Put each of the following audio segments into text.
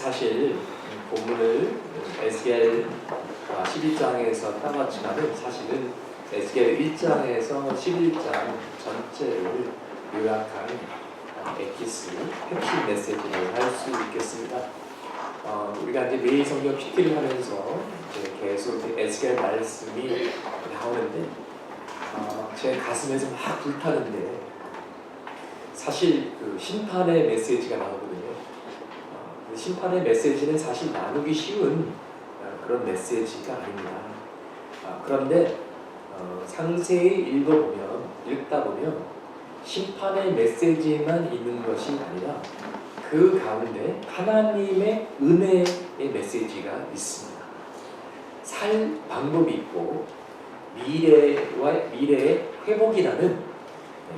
사실 본문을 에스겔 12장에서 따왔지만은 사실은 에스겔 1장에서 11장 전체를 요약한 에키스, 핵심 메시지를 할 수 있겠습니다. 우리가 이제 매일 성경 PT를 하면서 이제 계속 에스겔 말씀이 나오는데 제 가슴에서 막 불타는데 사실 그 심판의 메시지가 나오거든요. 심판의 메시지는 사실 나누기 쉬운 그런 메시지가 아닙니다. 그런데 상세히 읽다 보면 심판의 메시지만 있는 것이 아니라 그 가운데 하나님의 은혜의 메시지가 있습니다. 살 방법이 있고 미래의 회복이라는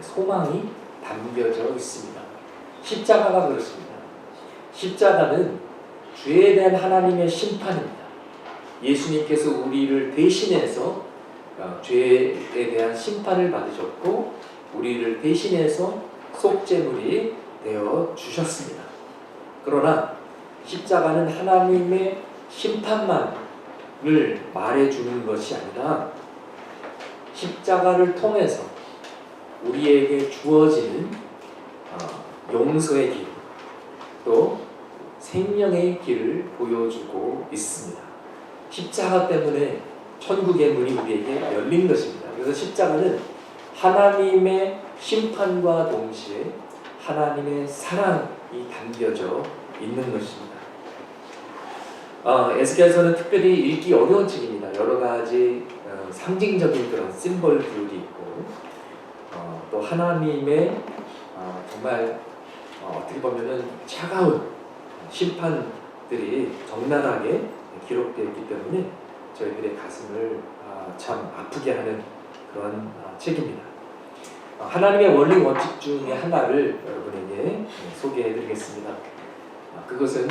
소망이 담겨져 있습니다. 십자가가 그렇습니다. 십자가는 죄에 대한 하나님의 심판입니다. 예수님께서 우리를 대신해서 죄에 대한 심판을 받으셨고 우리를 대신해서 속죄물이 되어 주셨습니다. 그러나 십자가는 하나님의 심판만을 말해주는 것이 아니라 십자가를 통해서 우리에게 주어지는 용서의 길, 또 생명의 길을 보여주고 있습니다. 십자가 때문에 천국의 문이 우리에게 열린 것입니다. 그래서 십자가는 하나님의 심판과 동시에 하나님의 사랑이 담겨져 있는 것입니다. 에스겔서는 특별히 읽기 어려운 책입니다. 여러 가지 상징적인 그런 심볼들이 있고 또 하나님의 정말 어떻게 보면은 차가운 심판들이 적나라하게 기록되어 있기 때문에 저희들의 가슴을 참 아프게 하는 그런 책입니다. 하나님의 원리 원칙 중에 하나를 여러분에게 소개해 드리겠습니다. 그것은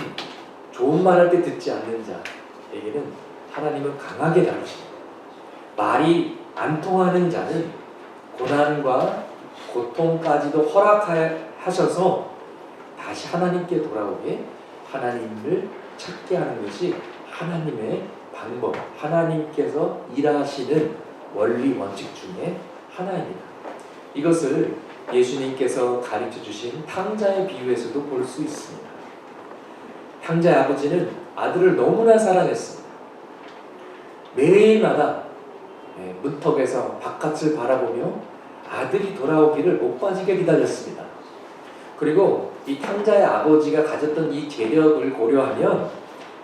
좋은 말 할 때 듣지 않는 자에게는 하나님은 강하게 다루십니다. 말이 안 통하는 자는 고난과 고통까지도 허락하셔서 다시 하나님께 돌아오게 하나님을 찾게 하는 것이 하나님의 방법, 하나님께서 일하시는 원리 원칙 중에 하나입니다. 이것을 예수님께서 가르쳐 주신 탕자의 비유에서도 볼 수 있습니다. 탕자의 아버지는 아들을 너무나 사랑했습니다. 매일마다 문턱에서 바깥을 바라보며 아들이 돌아오기를 못 빠지게 기다렸습니다. 그리고 이 탕자의 아버지가 가졌던 이 재력을 고려하면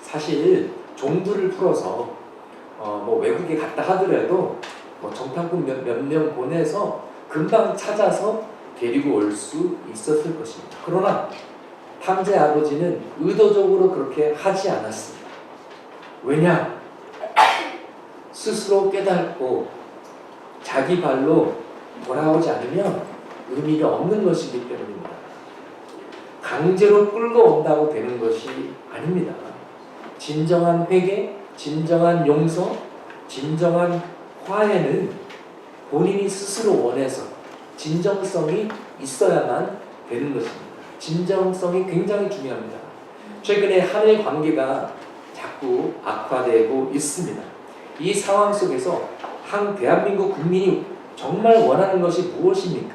사실 종들을 풀어서 외국에 갔다 하더라도 정탐꾼 몇 명 보내서 금방 찾아서 데리고 올 수 있었을 것입니다. 그러나 탕자의 아버지는 의도적으로 그렇게 하지 않았습니다. 왜냐? 스스로 깨닫고 자기 발로 돌아오지 않으면 의미가 없는 것이기 때문입니다. 강제로 끌고 온다고 되는 것이 아닙니다. 진정한 회개, 진정한 용서, 진정한 화해는 본인이 스스로 원해서 진정성이 있어야만 되는 것입니다. 진정성이 굉장히 중요합니다. 최근에 한일 관계가 자꾸 악화되고 있습니다. 이 상황 속에서 대한민국 국민이 정말 원하는 것이 무엇입니까?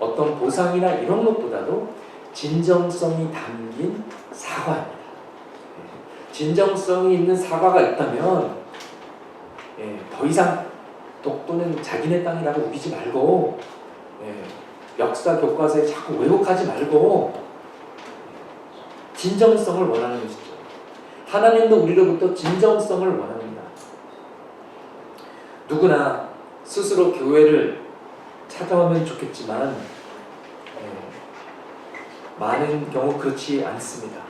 어떤 보상이나 이런 것보다도 진정성이 담긴 사과입니다. 진정성이 있는 사과가 있다면 더 이상 독도는 자기네 땅이라고 우기지 말고 역사 교과서에 자꾸 왜곡하지 말고 진정성을 원하는 것이죠. 하나님도 우리로부터 진정성을 원합니다. 누구나 스스로 교회를 찾아오면 좋겠지만 많은 경우 그렇지 않습니다.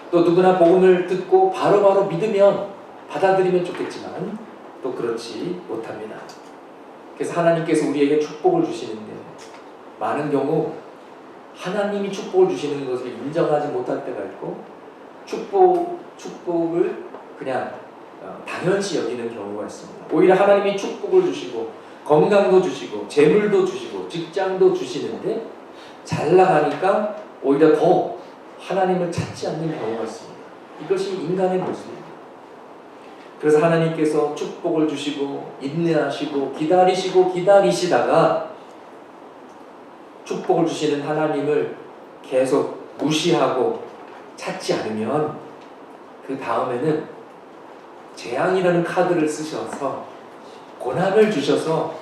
또 누구나 복음을 듣고 바로바로 믿으면 받아들이면 좋겠지만 또 그렇지 못합니다. 그래서 하나님께서 우리에게 축복을 주시는데 많은 경우 하나님이 축복을 주시는 것을 인정하지 못할 때가 있고 축복을 그냥 당연시 여기는 경우가 있습니다. 오히려 하나님이 축복을 주시고 건강도 주시고 재물도 주시고 직장도 주시는데 잘 나가니까 오히려 더 하나님을 찾지 않는 경우가 있습니다. 이것이 인간의 모습입니다. 그래서 하나님께서 축복을 주시고 인내하시고 기다리시고 기다리시다가 축복을 주시는 하나님을 계속 무시하고 찾지 않으면 그 다음에는 재앙이라는 카드를 쓰셔서 고난을 주셔서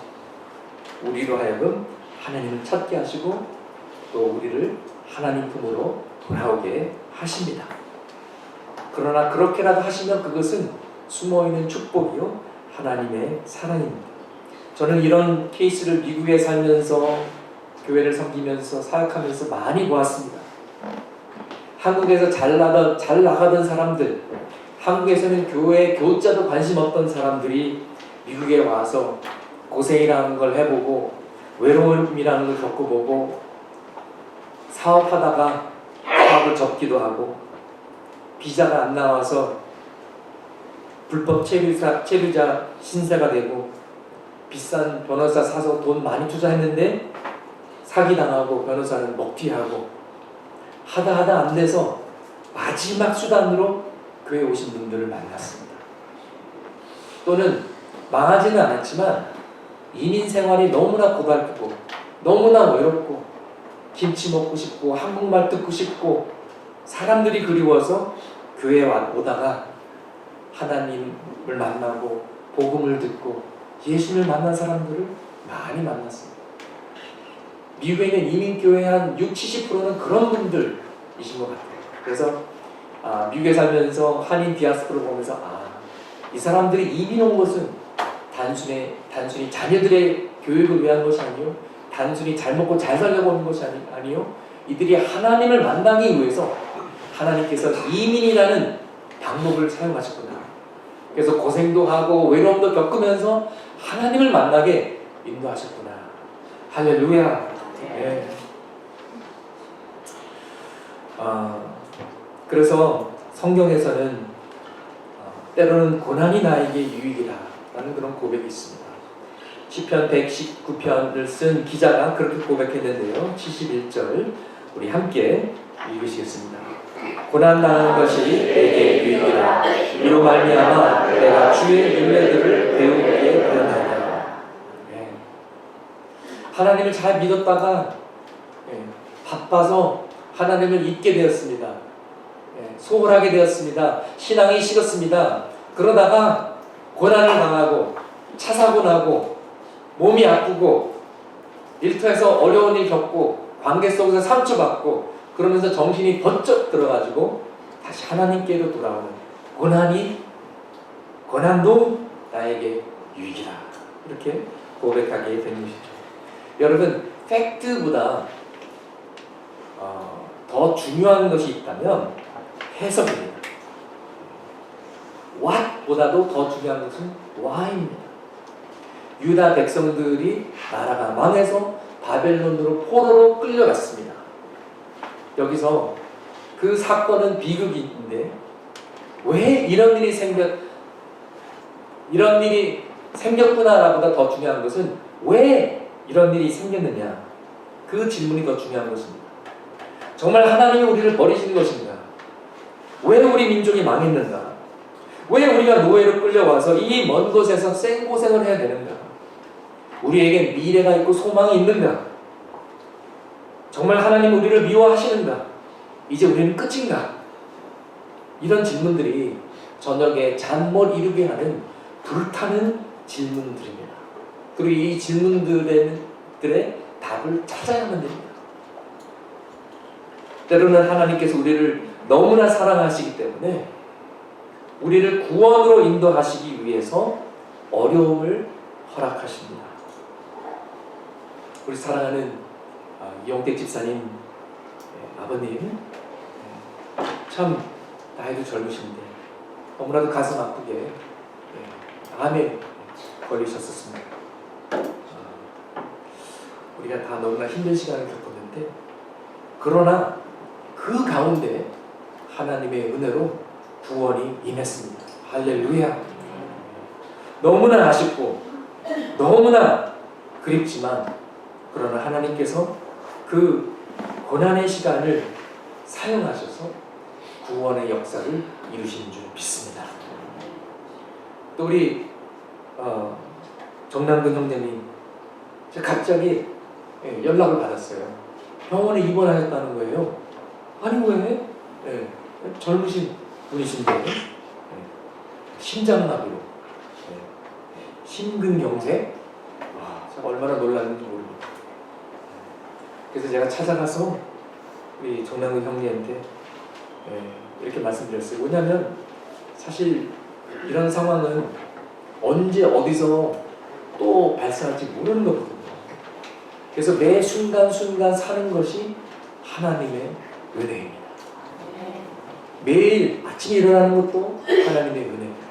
우리로 하여금 하나님을 찾게 하시고 또 우리를 하나님 품으로 돌아오게 하십니다. 그러나 그렇게라도 하시면 그것은 숨어있는 축복이요 하나님의 사랑입니다. 저는 이런 케이스를 미국에 살면서 교회를 섬기면서 사역하면서 많이 보았습니다. 한국에서 잘 나가던 사람들, 한국에서는 교회 교자도 관심 없던 사람들이 미국에 와서 고생이라는 걸 해보고 외로움이라는 걸 겪어보고 사업하다가 사업을 접기도 하고 비자가 안 나와서 불법 체류자 신세가 되고 비싼 변호사 사서 돈 많이 투자했는데 사기당하고 변호사는 먹튀하고 하다 안 돼서 마지막 수단으로 교회에 오신 분들을 만났습니다. 또는 망하지는 않았지만 이민 생활이 너무나 고달프고 너무나 외롭고 김치 먹고 싶고 한국말 듣고 싶고 사람들이 그리워서 교회에 오다가 하나님을 만나고 복음을 듣고 예수를 만난 사람들을 많이 만났습니다. 미국에 있는 이민교회 한 60-70%는 그런 분들이신 것 같아요. 그래서 미국에 살면서 한인 디아스포라를 보면서 이 사람들이 이민 온 것은 단순히 자녀들의 교육을 위한 것이 아니요 단순히 잘 먹고 잘 살려고 하는 것이 아니요 이들이 하나님을 만나기 위해서 하나님께서 이민이라는 방법을 사용하셨구나. 그래서 고생도 하고 외로움도 겪으면서 하나님을 만나게 인도하셨구나. 할렐루야. 네. 그래서 성경에서는 때로는 고난이 나에게 유익이다 라는 그런 고백이 있습니다. 시편 119편을 쓴 기자가 그렇게 고백했는데요. 71절 우리 함께 읽으시겠습니다. 고난당하는 것이 내게 유익이라. 이로 말미암아 내가 주의 윤례들을 배우게 되었나이다. 네. 하나님을 잘 믿었다가 바빠서 하나님을 잊게 되었습니다. 소홀하게 되었습니다. 신앙이 식었습니다. 그러다가 고난을 당하고 차사고 나고 몸이 아프고 일터에서 어려운 일 겪고 관계 속에서 상처받고 그러면서 정신이 번쩍 들어가지고 다시 하나님께로 돌아오는 고난도 나에게 유익이다. 이렇게 고백하게 된 것이죠. 여러분, 팩트보다 더 중요한 것이 있다면 해석입니다. what보다도 더 중요한 것은 why입니다. 유다 백성들이 나라가 망해서 바벨론으로 포로로 끌려갔습니다. 여기서 그 사건은 비극인데 왜 이런 일이 생겼구나라보다 더 중요한 것은 왜 이런 일이 생겼느냐, 그 질문이 더 중요한 것입니다. 정말 하나님이 우리를 버리시는 것인가? 왜 우리 민족이 망했는가? 왜 우리가 노예로 끌려와서 이 먼 곳에서 생고생을 해야 되는가? 우리에게 미래가 있고 소망이 있는가? 정말 하나님 우리를 미워하시는가? 이제 우리는 끝인가? 이런 질문들이 저녁에 잠 못 이루게 하는 불타는 질문들입니다. 그리고 이 질문들의 답을 찾아야만 됩니다. 때로는 하나님께서 우리를 너무나 사랑하시기 때문에 우리를 구원으로 인도하시기 위해서 어려움을 허락하십니다. 우리 사랑하는 이용택 집사님 아버님, 참 나이도 젊으신데 너무나도 가슴 아프게 암에 걸리셨었습니다. 우리가 다 너무나 힘든 시간을 겪었는데, 그러나 그 가운데 하나님의 은혜로 구원이 임했습니다. 할렐루야. 너무나 아쉽고 너무나 그립지만, 그러나 하나님께서 그 고난의 시간을 사용하셔서 구원의 역사를 이루신 줄 믿습니다. 또 우리 정남근 형제님, 제가 갑자기 연락을 받았어요. 병원에 입원하셨다는 거예요. 아니 왜? 젊으신 분이신데 심장마비로 심근경색. 와, 제가 얼마나 놀랐는지 모릅니다. 그래서 제가 찾아가서 우리 정남근 형님한테 이렇게 말씀드렸어요. 뭐냐면 사실 이런 상황은 언제 어디서 또 발생할지 모르는 거거든요. 그래서 매 순간순간 사는 것이 하나님의 은혜입니다. 매일 아침에 일어나는 것도 하나님의 은혜입니다.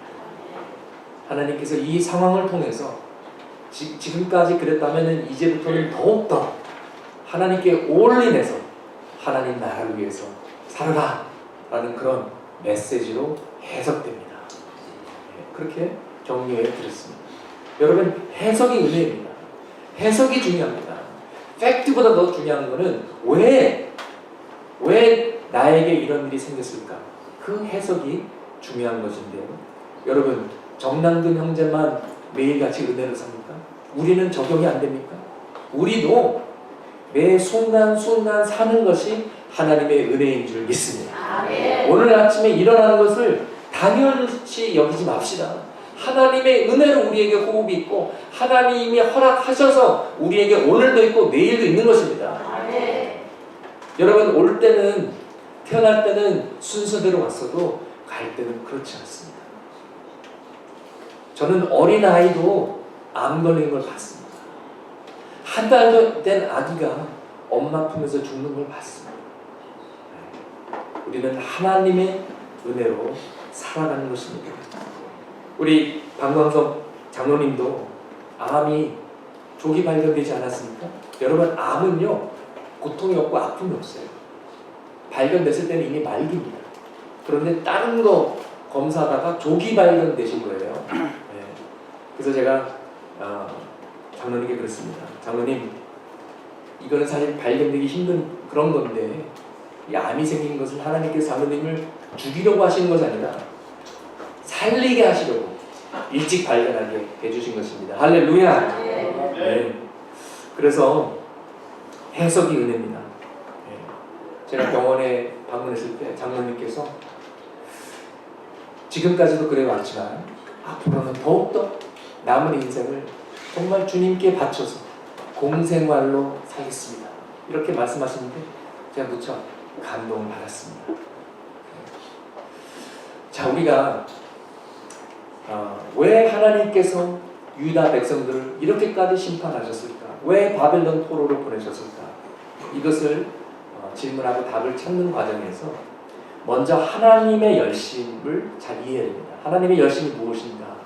하나님께서 이 상황을 통해서 지금까지 그랬다면 이제부터는 더욱더 하나님께 올인해서 하나님 나라를 위해서 살아라 라는 그런 메시지로 해석됩니다. 그렇게 격려해 드렸습니다. 여러분, 해석이 은혜입니다. 해석이 중요합니다. 팩트보다 더 중요한 것은 왜 나에게 이런 일이 생겼을까? 그 해석이 중요한 것인데요. 여러분, 정남근 형제만 매일같이 은혜를 삽니까? 우리는 적용이 안 됩니까? 우리도 매 순간순간 사는 것이 하나님의 은혜인 줄 믿습니다. 오늘 아침에 일어나는 것을 당연시 여기지 맙시다. 하나님의 은혜로 우리에게 호흡이 있고 하나님이 허락하셔서 우리에게 오늘도 있고 내일도 있는 것입니다. 여러분, 올 때는 태어날 때는 순서대로 왔어도 갈 때는 그렇지 않습니다. 저는 어린아이도 암 걸린 걸 봤습니다. 한 달 된 아기가 엄마 품에서 죽는 걸 봤습니다. 우리는 하나님의 은혜로 살아가는 것입니다. 우리 방광석 장로님도 암이 조기 발견되지 않았습니까? 여러분, 암은요 고통이 없고 아픔이 없어요. 발견됐을 때는 이미 말기입니다. 그런데 다른 거 검사하다가 조기 발견되신 거예요. 그래서 제가 장로님께 그랬습니다. 장로님, 이거는 사실 발견되기 힘든 그런 건데 이 암이 생긴 것은 하나님께서 장로님을 죽이려고 하시는 것이 아니라 살리게 하시려고 일찍 발견하게 해주신 것입니다. 할렐루야. 네. 그래서 해석이 은혜입니다. 제가 병원에 방문했을 때 장로님께서 지금까지도 그래 왔지만 앞으로는 더욱더 남은 인생을 정말 주님께 바쳐서 공생활로 살겠습니다. 이렇게 말씀하시는데 제가 무척 감동을 받았습니다. 자, 우리가 왜 하나님께서 유다 백성들을 이렇게까지 심판하셨을까? 왜 바벨론 포로로 보내셨을까? 이것을 질문하고 답을 찾는 과정에서 먼저 하나님의 열심을 잘 이해해야 됩니다. 하나님의 열심이 무엇인가?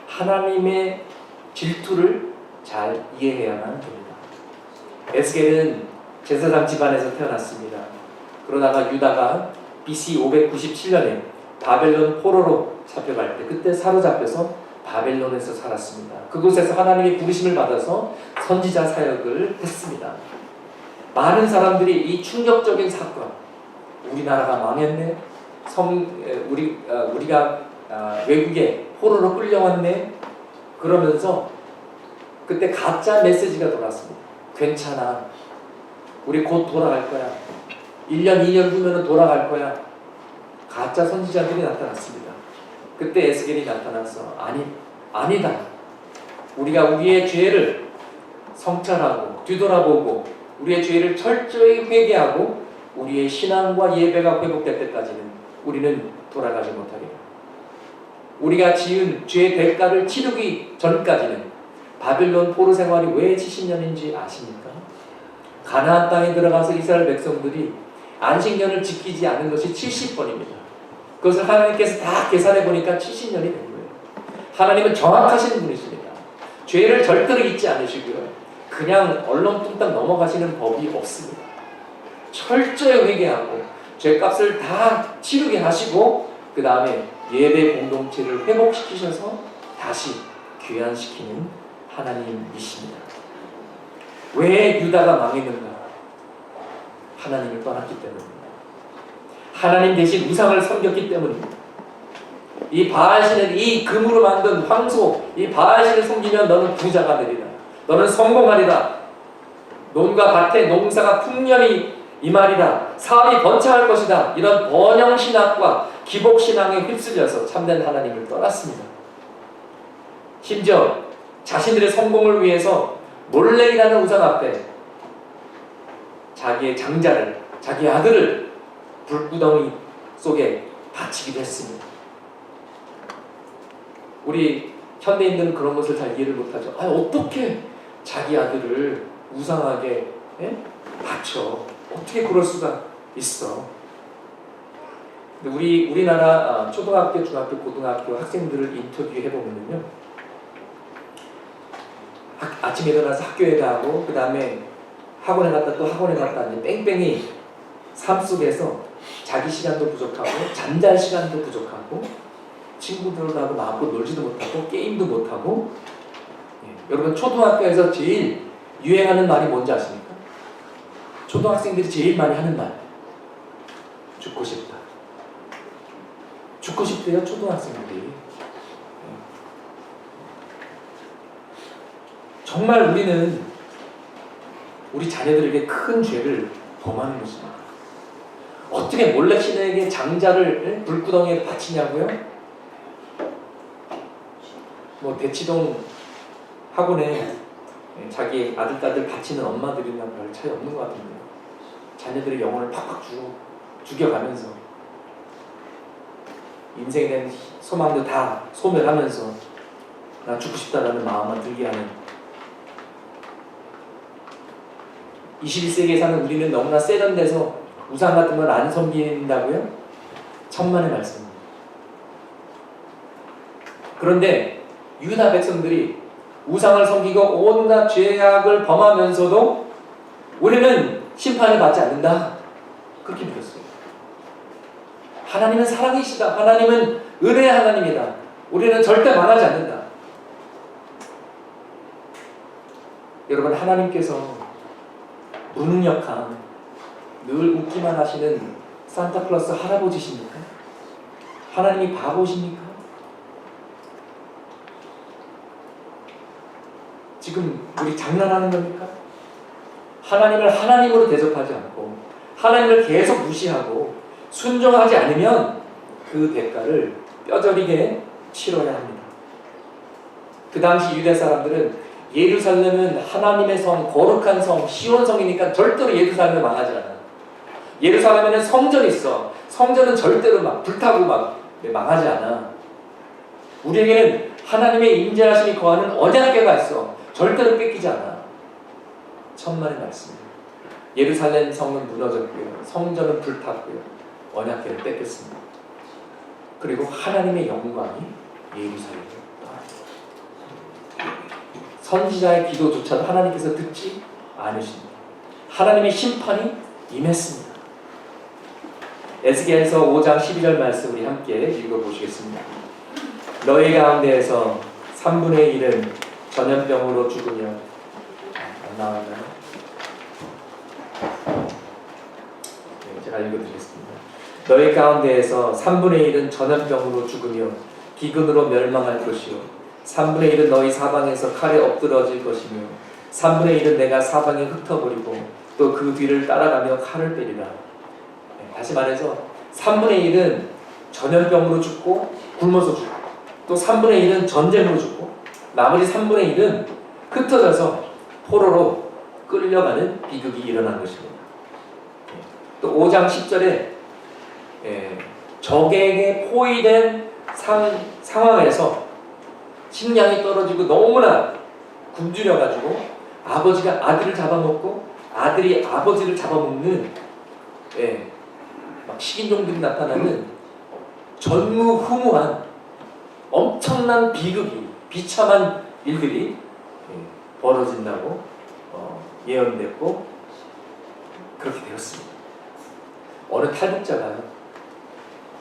하나님의 질투를 잘 이해해야만 됩니다. 에스겔은 제사장 집안에서 태어났습니다. 그러다가 유다가 BC 597년에 바벨론 포로로 잡혀갈 때 그때 사로잡혀서 바벨론에서 살았습니다. 그곳에서 하나님의 부르심을 받아서 선지자 사역을 했습니다. 많은 사람들이 이 충격적인 사건, 우리나라가 망했네, 우리가 외국에 포로로 끌려왔네, 그러면서 그때 가짜 메시지가 돌았습니다. 괜찮아, 우리 곧 돌아갈 거야, 1년 2년 후면 돌아갈 거야. 가짜 선지자들이 나타났습니다. 그때 에스겔이 나타나서 아니다, 우리가 우리의 죄를 성찰하고 뒤돌아보고 우리의 죄를 철저히 회개하고 우리의 신앙과 예배가 회복될 때까지는 우리는 돌아가지 못하리라. 우리가 지은 죄의 대가를 치르기 전까지는, 바빌론 포로 생활이 왜 70년인지 아십니까? 가나안 땅에 들어가서 이스라엘 백성들이 안식년을 지키지 않은 것이 70번입니다. 그것을 하나님께서 다 계산해 보니까 70년이 된 거예요. 하나님은 정확하신 분이십니다. 죄를 절대로 잊지 않으시고요, 그냥 얼렁뚱땅 넘어가시는 법이 없습니다. 철저히 회개하고 죄값을 다 치르게 하시고 그 다음에 예배 공동체를 회복시키셔서 다시 귀환시키는 하나님이십니다. 왜 유다가 망했는가? 하나님을 떠났기 때문입니다. 하나님 대신 우상을 섬겼기 때문입니다. 이 바알신을, 이 금으로 만든 황소, 이 바알신을 섬기면 너는 부자가 되리라. 너는 성공하리라. 논과 밭에 농사가 풍년이 임하리라. 사업이 번창할 것이다. 이런 번영신학과 기복신앙에 휩쓸려서 참된 하나님을 떠났습니다. 심지어 자신들의 성공을 위해서 몰레이라는 우상 앞에 자기의 장자를, 자기 아들을 불구덩이 속에 바치기도 했습니다. 우리 현대인들은 그런 것을 잘 이해를 못하죠. 어떻게 자기 아들을 우상하게 바쳐? 어떻게 그럴 수가 있어? 근데 우리나라 초등학교, 중학교, 고등학교 학생들을 인터뷰해 보면요, 아침에 일어나서 학교에 가고 그 다음에 학원에 갔다 또 학원에 갔다 이제 뺑뺑이 삶 속에서 자기 시간도 부족하고 잠잘 시간도 부족하고 친구들하고 마음껏 놀지도 못하고 게임도 못하고. 여러분, 초등학교에서 제일 유행하는 말이 뭔지 아십니까? 초등학생들이 제일 많이 하는 말, 죽고 싶다. 죽고 싶대요, 초등학생들이. 정말 우리는 우리 자녀들에게 큰 죄를 범하는 것입니다. 어떻게 몰래 신에게 장자를 불구덩이에 바치냐고요? 대치동 학원에 자기 아들, 딸들 바치는 엄마들이랑 별 차이 없는 것 같은데, 자녀들의 영혼을 팍팍 죽여가면서 인생에 대한 소망도 다 소멸하면서 나 죽고 싶다라는 마음만 들게 하는 21세기에 사는 우리는 너무나 세련돼서 우상 같은 걸 안 섬긴다고요? 천만의 말씀입니다. 그런데 유다 백성들이 우상을 섬기고 온갖 죄악을 범하면서도 우리는 심판을 받지 않는다, 그렇게 믿었어요. 하나님은 사랑이시다. 하나님은 은혜의 하나님이다. 우리는 절대 망하지 않는다. 여러분, 하나님께서 무능력한, 늘 웃기만 하시는 산타클로스 할아버지십니까? 하나님이 바보십니까? 지금 우리 장난하는 겁니까? 하나님을 하나님으로 대접하지 않고 하나님을 계속 무시하고 순종하지 않으면 그 대가를 뼈저리게 치러야 합니다. 그 당시 유대 사람들은 예루살렘은 하나님의 성, 거룩한 성, 시온성이니까 절대로 예루살렘을 망하지 않아. 예루살렘에는 성전이 있어. 성전은 절대로 막 불타고 막 망하지 않아. 우리에게는 하나님의 임재하심이 거하는 언약궤가 있어. 절대로 뺏기지 않아. 천만의 말씀입니다. 예루살렘 성은 무너졌고요, 성전은 불탔고요, 언약궤를 뺏겼습니다. 그리고 하나님의 영광이 예루살렘을 떠났습니다. 선지자의 기도조차도 하나님께서 듣지 않으십니다. 하나님의 심판이 임했습니다. 에스겔서 5장 12절 말씀 우리 함께 읽어보시겠습니다. 너희 가운데에서 3분의 1은 전염병으로 죽으며, 안 나왔나요? 제가 읽어드리겠습니다. 너희 가운데에서 3분의 1은 전염병으로 죽으며 기근으로 멸망할 것이요 3분의 1은 너희 사방에서 칼에 엎드러질 것이며 3분의 1은 내가 사방에 흩어버리고 또 그 뒤를 따라가며 칼을 빼리라. 다시 말해서 3분의 1은 전염병으로 죽고 굶어서 죽고, 또 3분의 1은 전쟁으로 죽고, 나머지 3분의 1은 흩어져서 포로로 끌려가는 비극이 일어난 것입니다. 또 5장 10절에 적에게 포위된 상황에서 식량이 떨어지고 너무나 굶주려가지고 아버지가 아들을 잡아먹고 아들이 아버지를 잡아먹는 막 식인종들이 나타나는 전무후무한 엄청난 비극이, 비참한 일들이 벌어진다고 예언됐고 그렇게 되었습니다. 어느 탈북자가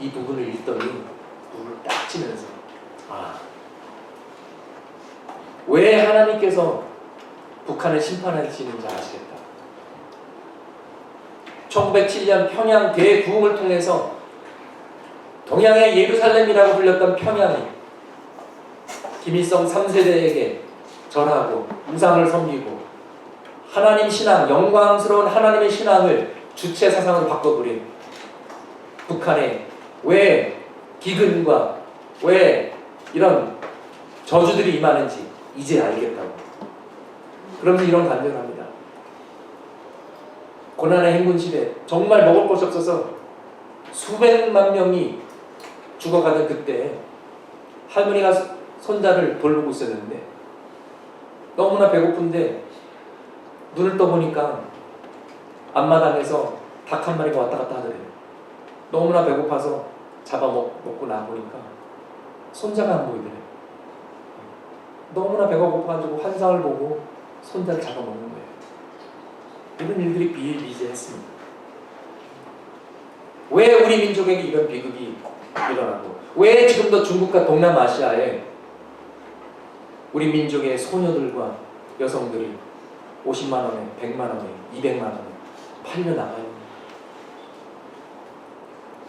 이 부분을 읽더니 눈을 딱 치면서 왜 하나님께서 북한을 심판하시는지 아시겠다. 1907년 평양 대구흥을 통해서 동양의 예루살렘이라고 불렸던 평양이 김일성 3세대에게 절하고 우상을 섬기고 하나님 신앙, 영광스러운 하나님의 신앙을 주체 사상으로 바꿔버린 북한에 왜 기근과 왜 이런 저주들이 임하는지 이제 알겠다고. 그러면서 이런 간증을 합니다. 고난의 행군 시대, 정말 먹을 것이 없어서 수백만 명이 죽어가던 그때 할머니가 손자를 돌보고 있었는데 너무나 배고픈데 눈을 떠보니까 앞마당에서 닭 한 마리가 왔다 갔다 하더래요. 너무나 배고파서 잡아먹고 나보니까 손자가 안 보이더래요. 너무나 배가 고파가지고 환상을 보고 손자를 잡아먹는 거예요. 이런 일들이 비일비재했습니다. 왜 우리 민족에게 이런 비극이 일어나고 왜 지금도 중국과 동남아시아에 우리 민족의 소녀들과 여성들이 50만 원에 100만 원에 200만 원에 팔려나가요.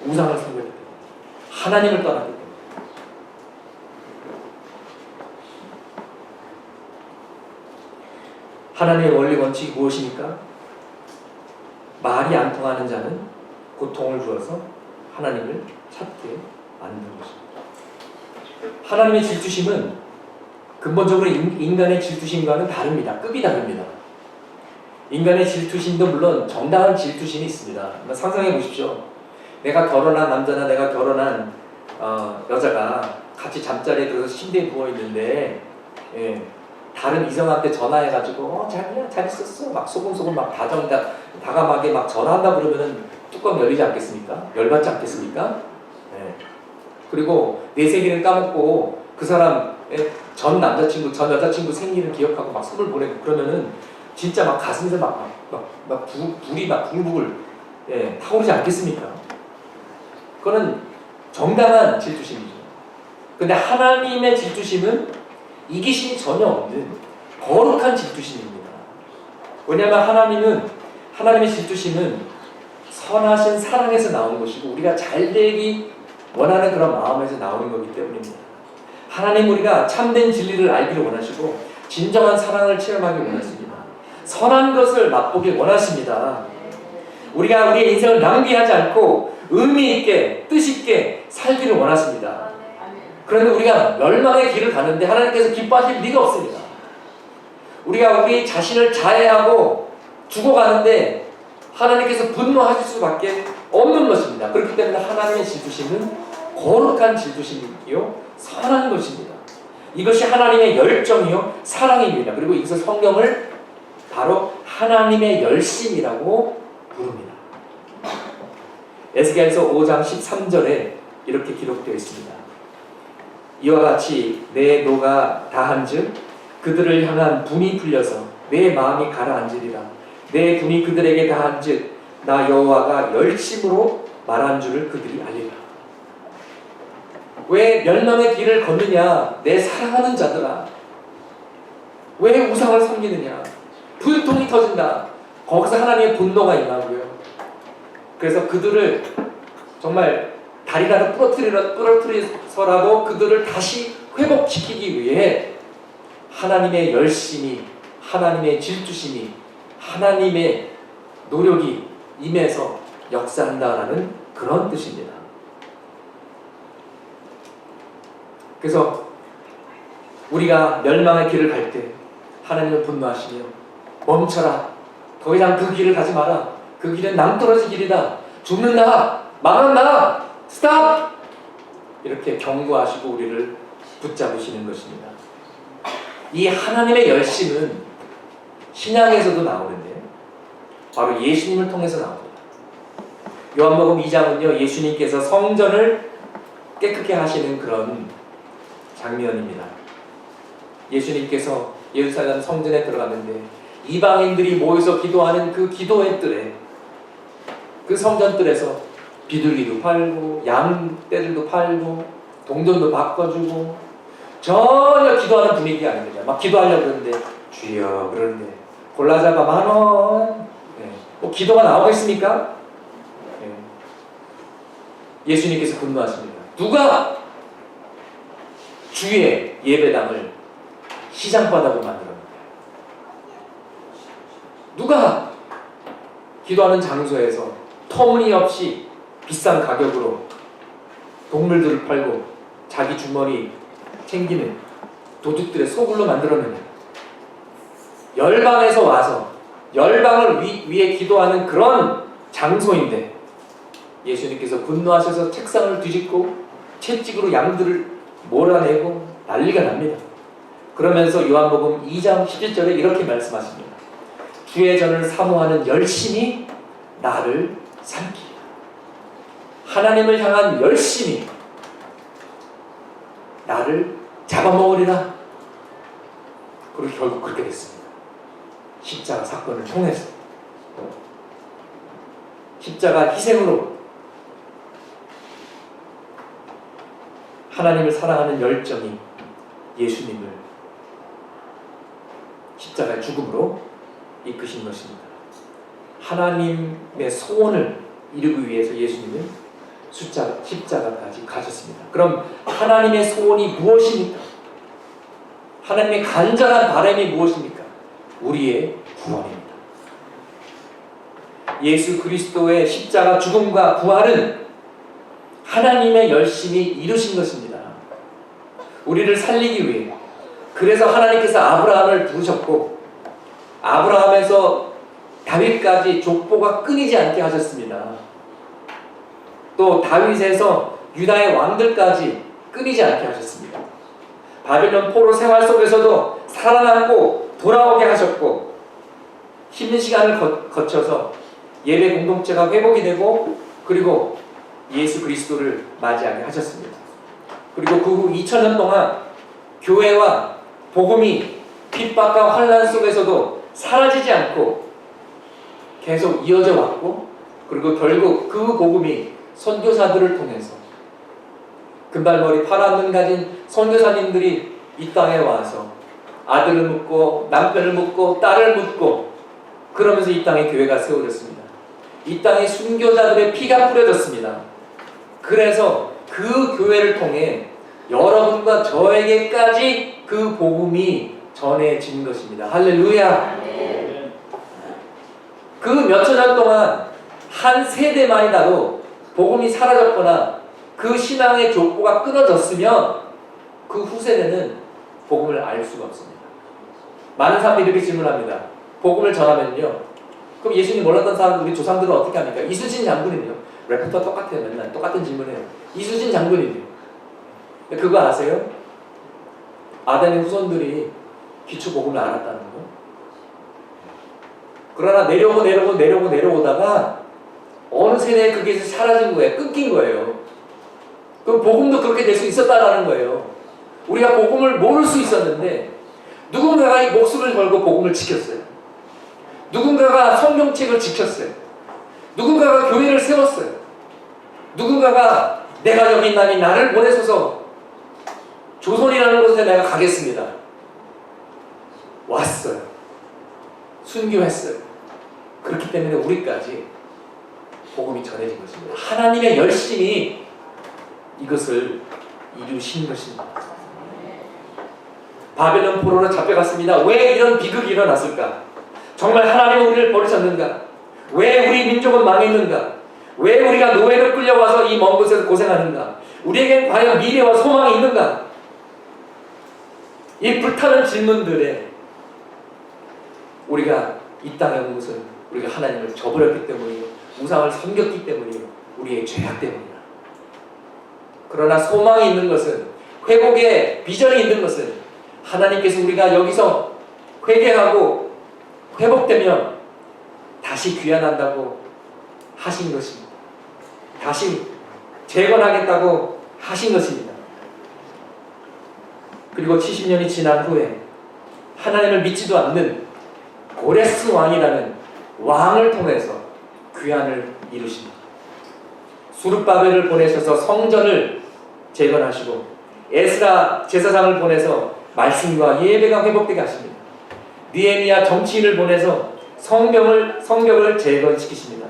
우상을 섬겼기 때문에 하나님을 떠났기 때문에. 하나님의 원리 원칙이 무엇입니까? 말이 안 통하는 자는 고통을 주어서 하나님을 찾게 만드는 것입니다. 하나님의 질투심은 근본적으로 인간의 질투심과는 다릅니다. 급이 다릅니다. 인간의 질투심도 물론 정당한 질투심이 있습니다. 한번 상상해 보십시오. 내가 결혼한 남자나 내가 결혼한 여자가 같이 잠자리에 들어서 침대에 누워있는데 다른 이성한테 전화해가지고 자기야 잘 있었어 막 소금소금 막 다감하게 막 전화한다 그러면은 뚜껑 열리지 않겠습니까? 열받지 않겠습니까? 그리고 내 생일을 까먹고 그 사람의 전 남자친구 전 여자친구 생일을 기억하고 막 선물 보내고 그러면은 진짜 막 가슴에서 불이 막 부글부글 타오르지 않겠습니까? 그거는 정당한 질투심이죠. 근데 하나님의 질투심은 이기심이 전혀 없는 거룩한 질투심입니다. 왜냐하면 하나님의 질투심은 선하신 사랑에서 나오는 것이고 우리가 잘되기 원하는 그런 마음에서 나오는 거기 때문입니다. 하나님 우리가 참된 진리를 알기를 원하시고 진정한 사랑을 체험하기 원하십니다. 선한 것을 맛보길 원하십니다. 우리가 우리의 인생을 낭비하지 않고 의미 있게 뜻 있게 살기를 원하십니다. 그런데 우리가 멸망의 길을 가는데 하나님께서 기뻐하실 리가 없습니다. 우리가 우리 자신을 자해하고 죽어가는데 하나님께서 분노하실 수밖에 없는 것입니다. 그렇기 때문에 하나님의 질투심은 거룩한 질투심이요 선한 것입니다. 이것이 하나님의 열정이요 사랑입니다. 그리고 이것을 성경을 바로 하나님의 열심이라고 부릅니다. 에스겔서 5장 13절에 이렇게 기록되어 있습니다. 이와 같이 내 노가 다한즉 그들을 향한 분이 풀려서 내 마음이 가라앉으리라. 내 분이 그들에게 다한즉 나 여호와가 열심으로 말한 줄을 그들이 알리라. 왜 멸망의 길을 걷느냐 내 사랑하는 자들아. 왜 우상을 섬기느냐. 불통이 터진다. 거기서 하나님의 분노가 임하고요. 그래서 그들을 정말 다리라도 부러뜨려서라도 그들을 다시 회복시키기 위해 하나님의 열심이, 하나님의 질투심이, 하나님의 노력이 임해서 역사한다라는 그런 뜻입니다. 그래서 우리가 멸망의 길을 갈 때 하나님을 분노하시며 멈춰라. 더 이상 그 길을 가지 마라. 그 길은 낭떠러지 길이다. 죽는다. 망한다. 스탑! 이렇게 경고하시고 우리를 붙잡으시는 것입니다. 이 하나님의 열심은 신약에서도 나오는데 바로 예수님을 통해서 나옵니다. 요한복음 2장은요 예수님께서 성전을 깨끗게 하시는 그런 장면입니다. 예수님께서 예루살렘 성전에 들어갔는데 이방인들이 모여서 기도하는 그 기도의 뜰에 그 성전뜰에서 비둘기도 팔고 양떼들도 팔고 동전도 바꿔주고 전혀 기도하는 분위기가 아닙니다. 막 기도하려고 그러는데 주여 그러는데 골라잡아 10,000원 기도가 나오겠습니까? 예수님께서 분노하십니다. 누가 주의 예배당을 시장바닥으로 만들었는가? 누가 기도하는 장소에서 터무니없이 비싼 가격으로 동물들을 팔고 자기 주머니 챙기는 도둑들의 소굴로 만들었느냐? 열방에서 와서 열방을 위해 기도하는 그런 장소인데 예수님께서 분노하셔서 책상을 뒤집고 채찍으로 양들을 몰아내고 난리가 납니다. 그러면서 요한복음 2장 11절에 이렇게 말씀하십니다. 주의 전을 사모하는 열심이 나를 삼키리라. 하나님을 향한 열심이 나를 잡아먹으리라. 그리고 결국 그렇게 됐습니다. 십자가 사건을 통해서 십자가 희생으로 하나님을 사랑하는 열정이 예수님을 십자가의 죽음으로 이끄신 것입니다. 하나님의 소원을 이루기 위해서 예수님은 십자가까지 가셨습니다. 그럼 하나님의 소원이 무엇입니까? 하나님의 간절한 바람이 무엇입니까? 우리의 구원입니다. 예수 그리스도의 십자가 죽음과 부활은 하나님의 열심히 이루신 것입니다. 우리를 살리기 위해. 그래서 하나님께서 아브라함을 부르셨고 아브라함에서 다윗까지 족보가 끊이지 않게 하셨습니다. 또 다윗에서 유다의 왕들까지 끊이지 않게 하셨습니다. 바빌론 포로 생활 속에서도 살아남고 돌아오게 하셨고 힘든 시간을 거쳐서 예배 공동체가 회복이 되고 그리고 예수 그리스도를 맞이하게 하셨습니다. 그리고 그 후 2000년 동안 교회와 복음이 핍박과 환난 속에서도 사라지지 않고 계속 이어져 왔고 그리고 결국 그 복음이 선교사들을 통해서 금발머리 파란 눈 가진 선교사님들이 이 땅에 와서 아들을 묻고 남편을 묻고 딸을 묻고 그러면서 이 땅에 교회가 세워졌습니다. 이 땅에 순교자들의 피가 뿌려졌습니다. 그래서 그 교회를 통해 여러분과 저에게까지 그 복음이 전해진 것입니다. 할렐루야. 그 몇천 년 동안 한 세대만이라도 복음이 사라졌거나 그 신앙의 족보가 끊어졌으면 그 후세대는 복음을 알 수가 없습니다. 많은 사람들이 이렇게 질문합니다. 복음을 전하면요, 그럼 예수님 몰랐던 사람 우리 조상들은 어떻게 합니까? 이수진 장군은요, 래퍼와 똑같아요. 맨날 똑같은 질문해요. 이수진 장군은요, 그거 아세요? 아담의 후손들이 기초 복음을 알았다는 거. 그러나 내려오다가 어느 세대에 그게 사라진 거예요. 끊긴 거예요. 그럼 복음도 그렇게 될 수 있었다라는 거예요. 우리가 복음을 모를 수 있었는데 누군가가 이 목숨을 걸고 복음을 지켰어요. 누군가가 성경책을 지켰어요. 누군가가 교회를 세웠어요. 누군가가 내가 여기 있나니 나를 보내소서 조선이라는 곳에 내가 가겠습니다. 왔어요. 순교했어요. 그렇기 때문에 우리까지 복음이 전해진 것입니다. 하나님의 열심이 이것을 이루신 것입니다. 바벨론 포로로 잡혀갔습니다. 왜 이런 비극이 일어났을까? 정말 하나님은 우리를 버리셨는가? 왜 우리 민족은 망했는가? 왜 우리가 노예로 끌려와서 이 먼 곳에서 고생하는가? 우리에겐 과연 미래와 소망이 있는가? 이 불타는 질문들에 우리가 이 땅에 온 것은 우리가 하나님을 저버렸기 때문이요, 우상을 섬겼기 때문이요, 우리의 죄악 때문이다. 그러나 소망이 있는 것은, 회복의 비전이 있는 것은 하나님께서 우리가 여기서 회개하고 회복되면 다시 귀환한다고 하신 것입니다. 다시 재건하겠다고 하신 것입니다. 그리고 70년이 지난 후에 하나님을 믿지도 않는 고레스 왕이라는 왕을 통해서 귀환을 이루십니다. 수르바벨을 보내셔서 성전을 재건하시고 에스라 제사장을 보내서 말씀과 예배가 회복되게 하십니다. 느헤미야 정치인을 보내서 성벽을 재건시키십니다.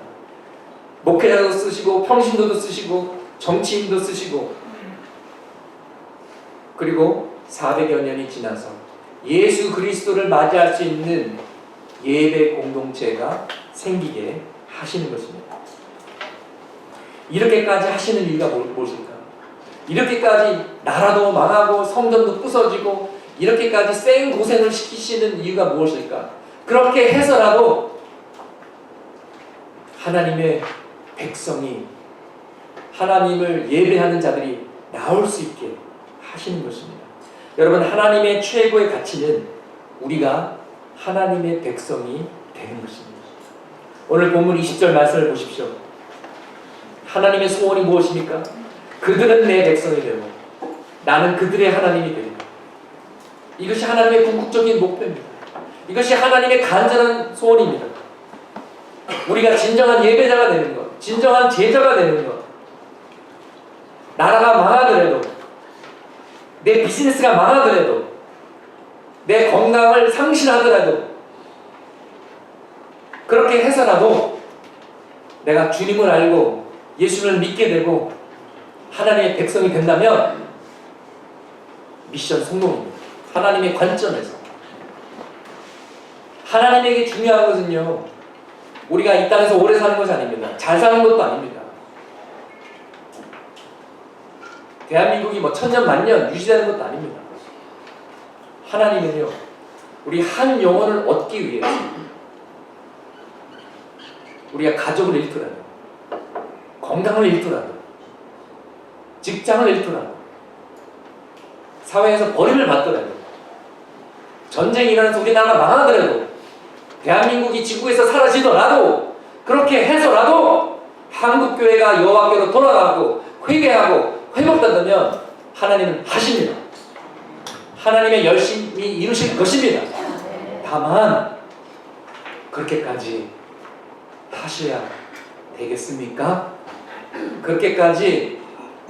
목회자도 쓰시고 평신도도 쓰시고 정치인도 쓰시고, 그리고 400여 년이 지나서 예수 그리스도를 맞이할 수 있는 예배 공동체가 생기게 하시는 것입니다. 이렇게까지 하시는 이유가 무엇일까? 이렇게까지 나라도 망하고 성전도 부서지고 이렇게까지 생고생을 시키시는 이유가 무엇일까? 그렇게 해서라도 하나님의 백성이, 하나님을 예배하는 자들이 나올 수 있게 하시는 것입니다. 여러분, 하나님의 최고의 가치는 우리가 하나님의 백성이 되는 것입니다. 오늘 본문 20절 말씀을 보십시오. 하나님의 소원이 무엇입니까? 그들은 내 백성이 되고 나는 그들의 하나님이 되리라. 이것이 하나님의 궁극적인 목표입니다. 이것이 하나님의 간절한 소원입니다. 우리가 진정한 예배자가 되는 것, 진정한 제자가 되는 것, 나라가 망하더라도, 내 비즈니스가 망하더라도, 내 건강을 상실하더라도, 그렇게 해서라도 내가 주님을 알고 예수를 믿게 되고 하나님의 백성이 된다면 미션 성공입니다. 하나님의 관점에서. 하나님에게 중요한 것은요, 우리가 이 땅에서 오래 사는 것이 아닙니다. 잘 사는 것도 아닙니다. 대한민국이 뭐 천년 만년 유지되는 것도 아닙니다. 하나님은요, 우리 한 영혼을 얻기 위해서 우리가 가족을 잃더라도, 건강을 잃더라도, 직장을 잃더라도, 사회에서 버림을 받더라도, 전쟁이 일어나서 우리나라가 망하더라도, 대한민국이 지구에서 사라지더라도, 그렇게 해서라도 한국교회가 여호와께로 돌아가고 회개하고 회복된다면 하나님은 하십니다. 하나님의 열심히 이루실 것입니다. 다만 그렇게까지 하셔야 되겠습니까? 그렇게까지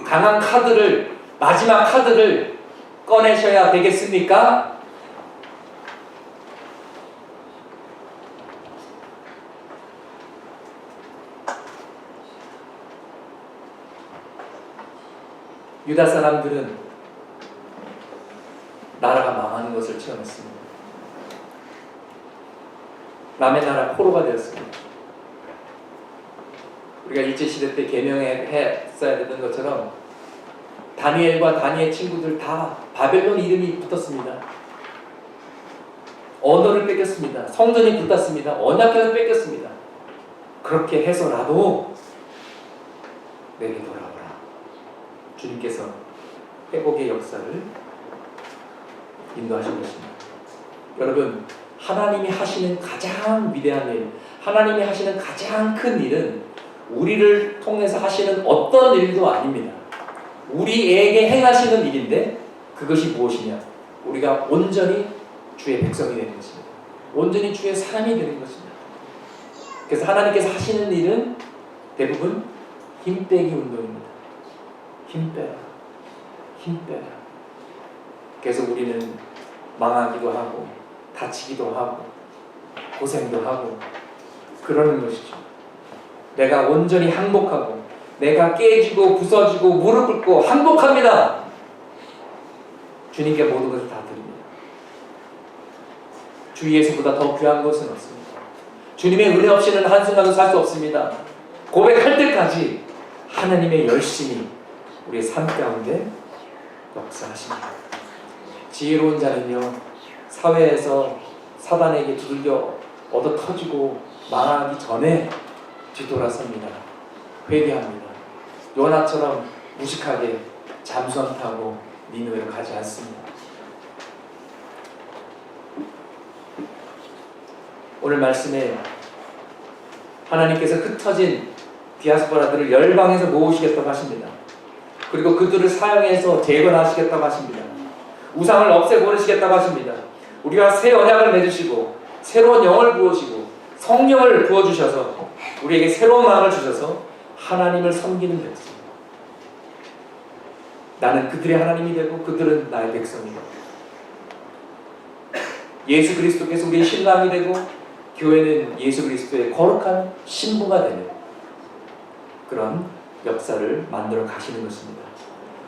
강한 카드를, 마지막 카드를 꺼내셔야 되겠습니까? 유다 사람들은 나라가 망하는 것을 체험했습니다. 남의 나라 포로가 되었습니다. 우리가 일제시대 때 개명했어야 되던 것처럼 다니엘과 다니엘 친구들 다 바벨론 이름이 붙었습니다. 언어를 뺏겼습니다. 성전이 붙었습니다. 언약궤를 뺏겼습니다. 그렇게 해서라도 내게 돌아오라. 주님께서 회복의 역사를 인도하신 것입니다. 여러분, 하나님이 하시는 가장 위대한 일, 하나님이 하시는 가장 큰 일은 우리를 통해서 하시는 어떤 일도 아닙니다. 우리에게 행하시는 일인데, 그것이 무엇이냐? 우리가 온전히 주의 백성이 되는 것입니다. 온전히 주의 사람이 되는 것입니다. 그래서 하나님께서 하시는 일은 대부분 힘 빼기 운동입니다. 힘 빼라, 힘 빼라. 그래서 우리는 망하기도 하고 다치기도 하고 고생도 하고 그러는 것이죠. 내가 온전히 항복하고 내가 깨지고 부서지고 무릎 꿇고 항복합니다. 주님께 모든 것을 다 드립니다. 주 예수보다 더 귀한 것은 없습니다. 주님의 은혜 없이는 한순간도 살 수 없습니다. 고백할 때까지 하나님의 열심히 우리의 삶 가운데 역사하십니다. 지혜로운 자는요, 사회에서 사단에게 두들겨 얻어 터지고 망하기 전에 뒤돌아섭니다. 회개합니다. 요나처럼 무식하게 잠수함 타고 니느웨로 가지 않습니다. 오늘 말씀에 하나님께서 흩어진 디아스포라들을 열방에서 모으시겠다고 하십니다. 그리고 그들을 사용해서 재건하시겠다고 하십니다. 우상을 없애버리시겠다고 하십니다. 우리가 새 언약을 맺으시고 새로운 영을 부으시고 성령을 부어주셔서 우리에게 새로운 마음을 주셔서 하나님을 섬기는 백성, 나는 그들의 하나님이 되고 그들은 나의 백성이다. 예수 그리스도께서 우리의 신랑이 되고 교회는 예수 그리스도의 거룩한 신부가 되는 그런 역사를 만들어 가시는 것입니다.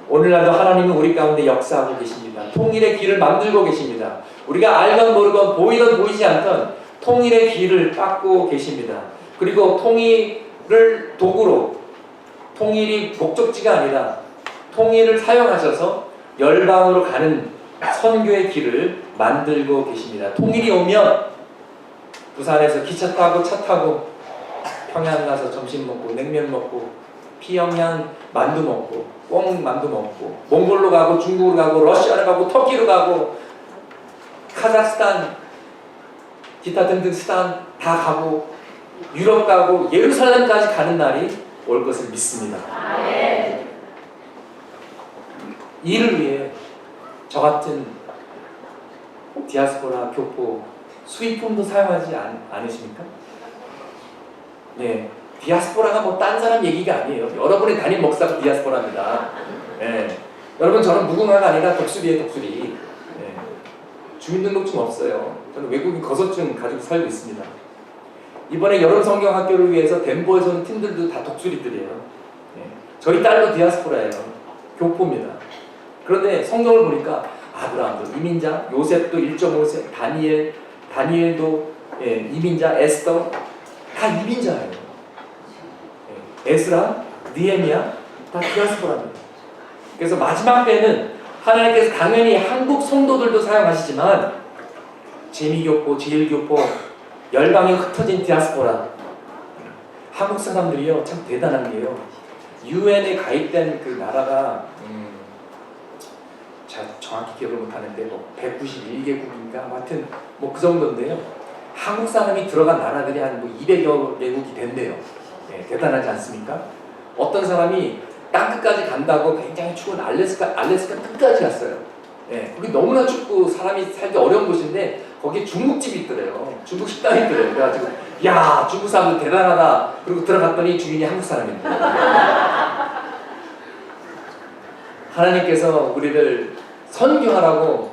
오늘날도 하나님은 우리 가운데 역사하고 계십니다. 통일의 길을 만들고 계십니다. 우리가 알건 모르건 보이던 보이지 않던 통일의 길을 닦고 계십니다. 그리고 통일을 도구로, 통일이 목적지가 아니라 통일을 사용하셔서 열방으로 가는 선교의 길을 만들고 계십니다. 통일이 오면 부산에서 기차 타고 차 타고 평양 가서 점심 먹고 냉면 먹고 피영양 만두 먹고 꽁 만두 먹고 몽골로 가고 중국으로 가고 러시아로 가고 터키로 가고 카자흐스탄 기타 등등 스탄 다 가고 유럽 가고 예루살렘까지 가는 날이 올 것을 믿습니다. 이를 위해 저 같은 디아스포라 교포 수입품도 사용하지 않으십니까? 네, 디아스포라가 뭐 딴 사람 얘기가 아니에요. 여러분의 담임 목사가 디아스포라입니다. 네. 여러분 저는 무궁화가 아니라 독수리예요, 독수리. 네. 주민등록증 없어요. 저는 외국인 거소증 가지고 살고 있습니다. 이번에 여름 성경 학교를 위해서 덴버에서 온 팀들도 다 독수리들이에요. 네. 저희 딸도 디아스포라예요. 교포입니다. 그런데 성경을 보니까 아브라함도 이민자, 요셉도 1.5세, 다니엘도 이민자, 에스더 다 이민자예요. 에스라, 느헤미야 다 디아스포라입니다. 그래서 마지막 때는 하나님께서 당연히 한국 성도들도 사용하시지만 재미교포, 제일교포, 열방에 흩어진 디아스포라 한국 사람들이요 참 대단한 게요. 유엔에 가입된 그 나라가 제가 정확히 기억을 못하는데 뭐 191개국인가 하여튼 뭐 그 정도인데요. 한국 사람이 들어간 나라들이 한 뭐 200여 개국이 된대요. 네, 대단하지 않습니까? 어떤 사람이 땅 끝까지 간다고 굉장히 추운 알래스카 끝까지 갔어요. 네, 거기 너무나 춥고 사람이 살기 어려운 곳인데 거기에 중국집이 있더래요. 중국 식당이 있더래요. 그래가지고 야 중국 사람들 대단하다. 그리고 들어갔더니 주인이 한국 사람입니다. 하나님께서 우리를 선교하라고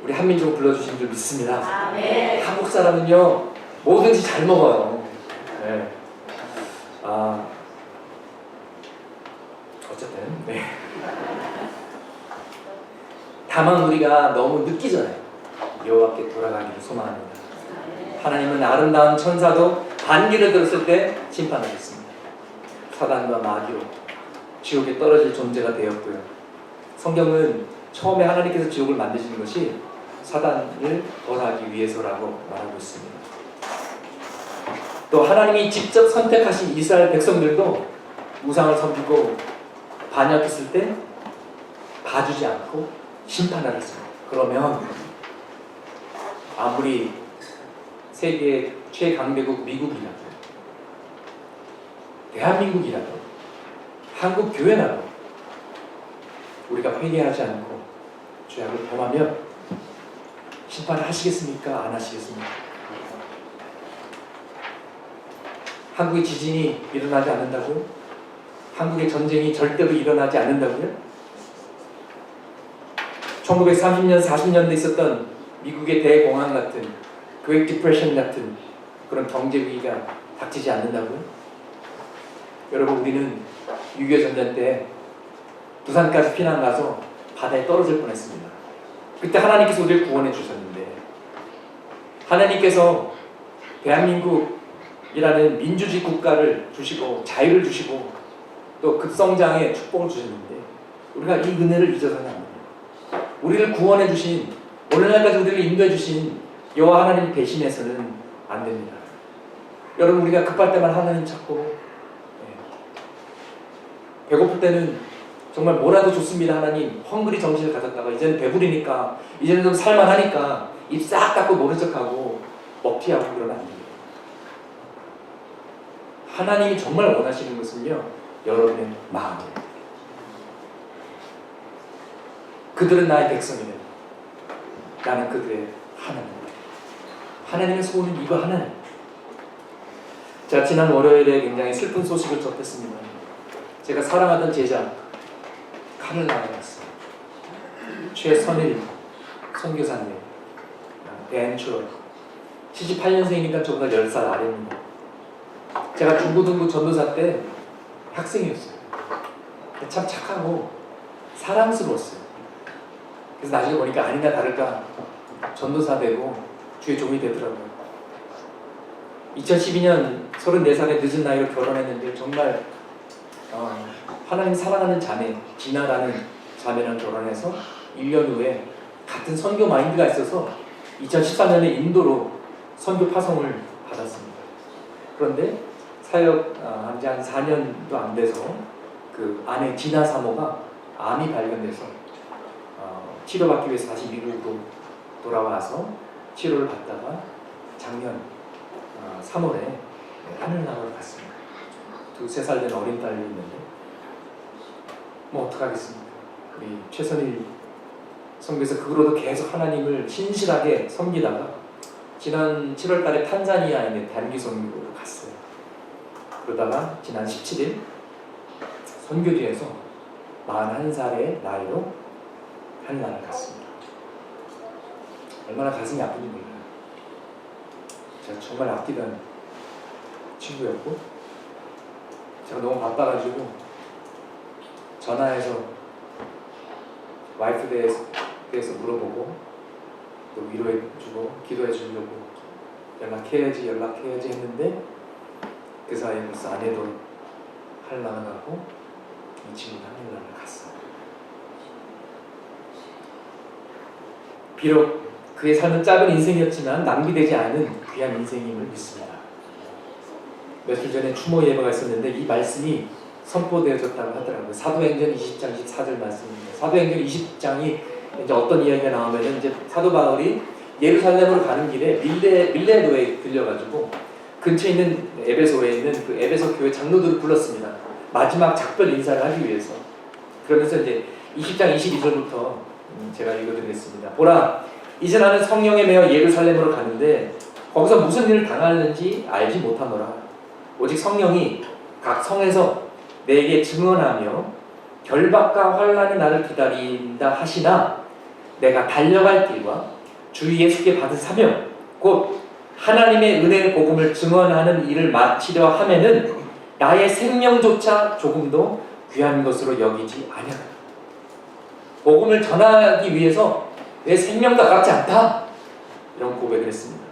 우리 한민족을 불러주신 줄 믿습니다. 아멘. 한국 사람은요 뭐든지 잘 먹어요. 네. 어쨌든 네. 다만 우리가 너무 늦기 전에 여호와께 돌아가기를 소망합니다. 하나님은 아름다운 천사도 반기를 들었을 때 심판하셨습니다. 사단과 마귀로 지옥에 떨어질 존재가 되었고요. 성경은 처음에 하나님께서 지옥을 만드시는 것이 사단을 벌하기 위해서라고 말하고 있습니다. 또 하나님이 직접 선택하신 이스라엘 백성들도 우상을 섬기고 반역했을 때 봐주지 않고 심판하셨습니다. 그러면 아무리 세계 최강대국 미국이라도 대한민국이라도 한국 교회라도 우리가 회개하지 않고 죄악을 범하면 심판하시겠습니까? 안 하시겠습니까? 한국의 지진이 일어나지 않는다고요? 한국의 전쟁이 절대로 일어나지 않는다고요? 1930년, 40년대 있었던 미국의 대공황 같은 그레이트 디프레션 같은 그런 경제 위기가 닥치지 않는다고요? 여러분 우리는 6.25 전쟁 때 부산까지 피난 가서 바다에 떨어질 뻔했습니다. 그때 하나님께서 우리를 구원해 주셨는데 하나님께서 대한민국이라는 민주주의 국가를 주시고 자유를 주시고 또 급성장의 축복을 주셨는데 우리가 이 은혜를 잊어서는 안 됩니다. 우리를 구원해 주신 오늘날까지 우리를 인도해 주신 여호와 하나님 배신해서는 안 됩니다. 여러분 우리가 급할 때만 하나님 찾고 배고플 때는 정말 뭐라도 좋습니다. 하나님 헝그리 정신을 가졌다가 이제는 배부르니까 이제는 좀 살만하니까 입 싹 닫고 모른 척하고 먹튀하고 그러면 안 됩니다. 하나님이 정말 원하시는 것은요 여러분의 마음이에요. 그들은 나의 백성이래. 나는 그들의 하나님이다. 하나님의 소원은 이거 하나님. 자 지난 월요일에 굉장히 슬픈 소식을 접했습니다. 제가 사랑하던 제자 칼을 나가봤어요. 최선일 선교사님 벤추어 78년생이니까 저보다 10살 아래입니다. 제가 중고등부 전도사 때 학생이었어요. 참 착하고 사랑스러웠어요. 그래서 나중에 보니까 아니나 다를까 전도사 되고 주의 종이 되더라고요. 2012년 34살의 늦은 나이로 결혼했는데 정말 하나님 사랑하는 자매, 진아라는 자매랑 결혼해서 1년 후에 같은 선교 마인드가 있어서 2014년에 인도로 선교 파송을 받았습니다. 그런데 사역 한 4년도 안 돼서 그 아내 진아 사모가 암이 발견돼서 치료받기 위해서 다시 미국으로 돌아와서 치료를 받다가 작년 3월에 하늘나라로 갔습니다. 2-3살 된 어린 딸이 있는데 뭐 어떡하겠습니까? 우리 최선일 선교에서 그로도 계속 하나님을 신실하게 섬기다가 지난 7월 달에 탄자니아에 있는 단기 선교로 갔어요. 그러다가 지난 17일 선교지에서 41살의 나이로 하늘나라를 갔습니다. 얼마나 가슴이 아픈지 몰라요. 제가 정말 아끼던 친구였고 제가 너무 바빠가지고 전화해서 와이프 대해서 물어보고 또 위로해주고 기도해주려고 연락해야지 했는데 그 사이에 벌써 아내도 하늘나라 가고 이 친구도 하늘나라를 갔어요. 비록 그의 삶은 짧은 인생이었지만 낭비되지 않은 귀한 인생임을 믿습니다. 며칠 전에 추모 예배가 있었는데 이 말씀이 선포되어졌다고 하더라고요. 사도행전 20장 24절 말씀입니다. 사도행전 20장이 이제 어떤 이야기가 나오면 이제 사도 바울이 예루살렘으로 가는 길에 밀레도에 들려가지고 근처에 있는 에베소에 있는 그 에베소 교회 장로들을 불렀습니다. 마지막 작별 인사를 하기 위해서. 그러면서 이제 20장 22절부터 제가 읽어드리겠습니다. 보라, 이제 나는 성령에 매여 예루살렘으로 가는데 거기서 무슨 일을 당하는지 알지 못하노라. 오직 성령이 각 성에서 내게 증언하며 결박과 환난이 나를 기다린다 하시나 내가 달려갈 길과 주 예수께 받은 사명 곧 하나님의 은혜의 복음을 증언하는 일을 마치려 하면은 나의 생명조차 조금도 귀한 것으로 여기지 아니하라. 복음을 전하기 위해서 내 생명도 아깝지 않다. 이런 고백을 했습니다.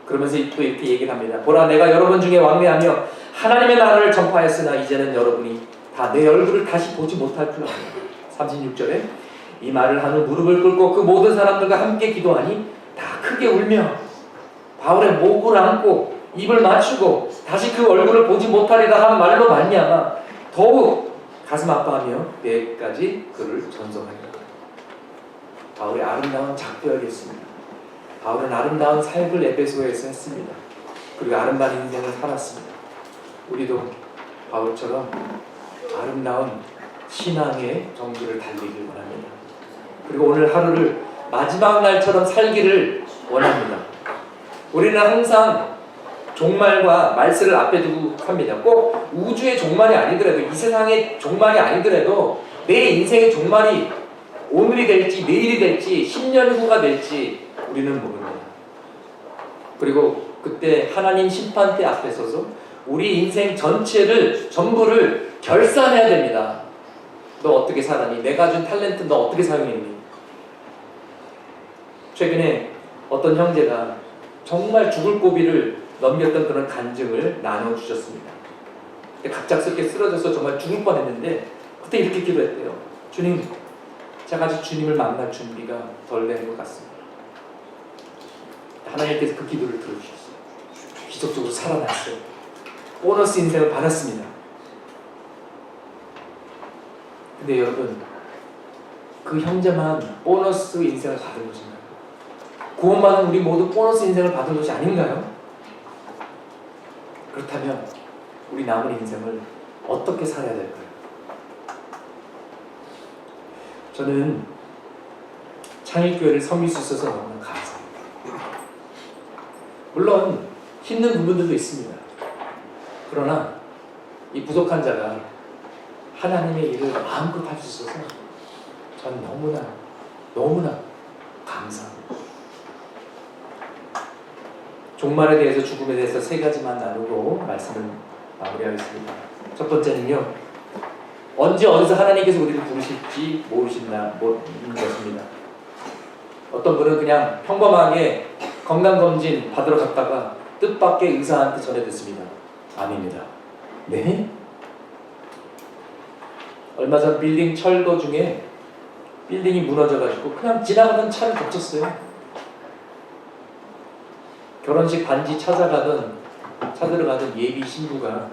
그러면서 또 이렇게 얘기를 합니다. 보라, 내가 여러분 중에 왕래하며 하나님의 나라를 전파하였으나 이제는 여러분이 다 내 얼굴을 다시 보지 못할 줄 압니다. 36절에 이 말을 한 후 무릎을 꿇고 그 모든 사람들과 함께 기도하니 다 크게 울며 바울의 목을 안고 입을 맞추고 다시 그 얼굴을 보지 못하리라 한 말로 말미암아 더욱 가슴 아파하며 내일까지 그를 전송하리라. 바울의 아름다운 작별이었습니다. 바울은 아름다운 사역을 에베소에서 했습니다. 그리고 아름다운 인생을 살았습니다. 우리도 바울처럼 아름다운 신앙의 정기를 달리길 원합니다. 그리고 오늘 하루를 마지막 날처럼 살기를 원합니다. 우리는 항상 종말과 말세를 앞에 두고 합니다. 꼭 우주의 종말이 아니더라도 이 세상의 종말이 아니더라도 내 인생의 종말이 오늘이 될지 내일이 될지 10년 후가 될지 우리는 모릅니다. 그리고 그때 하나님 심판대 앞에 서서 우리 인생 전부를 결산해야 됩니다. 너 어떻게 살았니? 내가 준 탤런트 너 어떻게 사용했니? 최근에 어떤 형제가 정말 죽을 고비를 넘겼던 그런 간증을 나눠주셨습니다. 갑작스럽게 쓰러져서 정말 죽을 뻔했는데 그때 이렇게 기도했대요. 주님, 제가 아직 주님을 만날 준비가 덜 된 것 같습니다. 하나님께서 그 기도를 들어주셨어요. 기적적으로 살아났어요. 보너스 인생을 받았습니다. 근데 여러분, 그 형제만 보너스 인생을 받은 것인가요? 구원받은 우리 모두 보너스 인생을 받은 것이 아닌가요? 그렇다면 우리 남은 인생을 어떻게 살아야 될까요? 저는 창일교회를 섬길 수 있어서 너무나 감사합니다. 물론 힘든 부분들도 있습니다. 그러나 이 부족한 자가 하나님의 일을 마음껏 할 수 있어서 전 너무나 감사합니다. 종말에 대해서, 죽음에 대해서 세 가지만 나누고 말씀을 마무리하겠습니다. 첫 번째는요, 언제 어디서 하나님께서 우리를 부르실지 모르는 것입니다. 어떤 분은 그냥 평범하게 건강검진 받으러 갔다가 뜻밖의 의사한테 전해 듣습니다. 아닙니다. 네? 얼마 전 빌딩 철거 중에 빌딩이 무너져가지고 그냥 지나가던 차를 덮쳤어요. 결혼식 반지 찾으러 가던 예비 신부가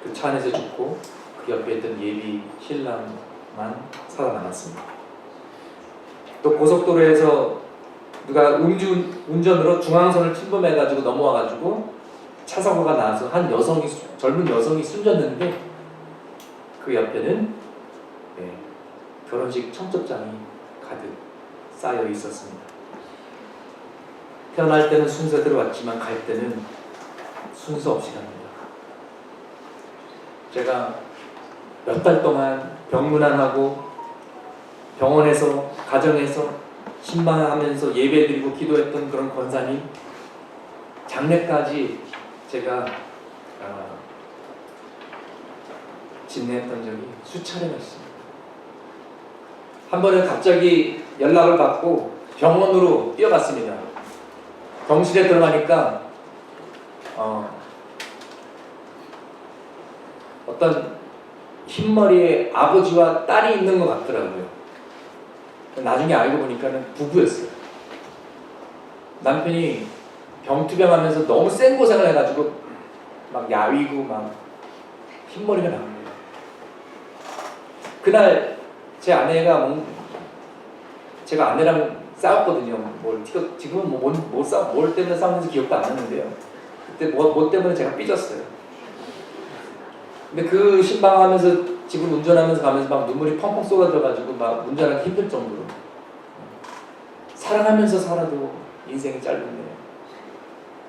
그 차 안에서 죽고 그 옆에 있던 예비 신랑만 살아남았습니다. 또 고속도로에서 누가 운전으로 중앙선을 침범해가지고 넘어와가지고 차 사고가 나서 젊은 여성이 숨졌는데 그 옆에는 결혼식 청첩장이 가득 쌓여 있었습니다. 태어날 때는 순서대로 왔지만 갈 때는 순서 없이 갑니다. 제가 몇 달 동안 병문안하고 병원에서, 가정에서 신방하면서 예배드리고 기도했던 그런 권사님, 장례까지 제가 진례했던 적이 수차례가 있습니다. 한 번은 갑자기 연락을 받고 병원으로 뛰어갔습니다. 병실에 들어가니까 어떤 흰머리의 아버지와 딸이 있는 것 같더라고요. 나중에 알고 보니까는 부부였어요. 남편이 병투병하면서 너무 센 고생을 해가지고 막 야위고 막 흰머리가 나옵니다. 그날 제 아내가 제가 아내랑 싸웠거든요. 지금은 뭘 때문에 싸웠는지 기억도 안 나는데요. 그때 뭐 때문에 제가 삐졌어요. 근데 그 신방하면서 집을 운전하면서 가면서 막 눈물이 펑펑 쏟아져가지고 막 운전하기 힘들 정도로, 사랑하면서 살아도 인생이 짧은데